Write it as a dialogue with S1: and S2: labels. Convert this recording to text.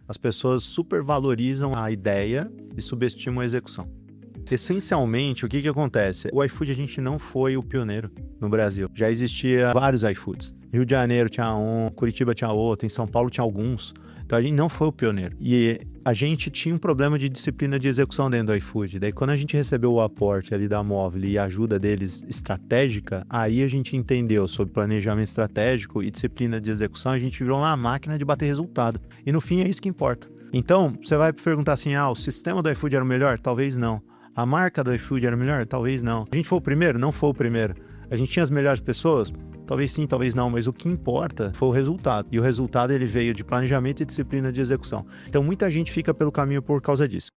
S1: As pessoas supervalorizam a ideia e subestimam a execução. Essencialmente, o que acontece? O iFood, a gente não foi o pioneiro no Brasil. Já existia vários iFoods. Rio de Janeiro tinha um, Curitiba tinha outro, em São Paulo tinha alguns. Então a gente não foi o pioneiro. E a gente tinha um problema de disciplina de execução dentro do iFood. Daí quando a gente recebeu o aporte ali da Movile e a ajuda deles estratégica, aí a gente entendeu sobre planejamento estratégico e disciplina de execução, a gente virou uma máquina de bater resultado. E no fim é isso que importa. Então, você vai perguntar assim, o sistema do iFood era o melhor? Talvez não. A marca do iFood era melhor? Talvez não. A gente foi o primeiro? Não foi o primeiro. A gente tinha as melhores pessoas? Talvez sim, talvez não, mas o que importa foi o resultado. E o resultado ele veio de planejamento e disciplina de execução. Então muita gente fica pelo caminho por causa disso.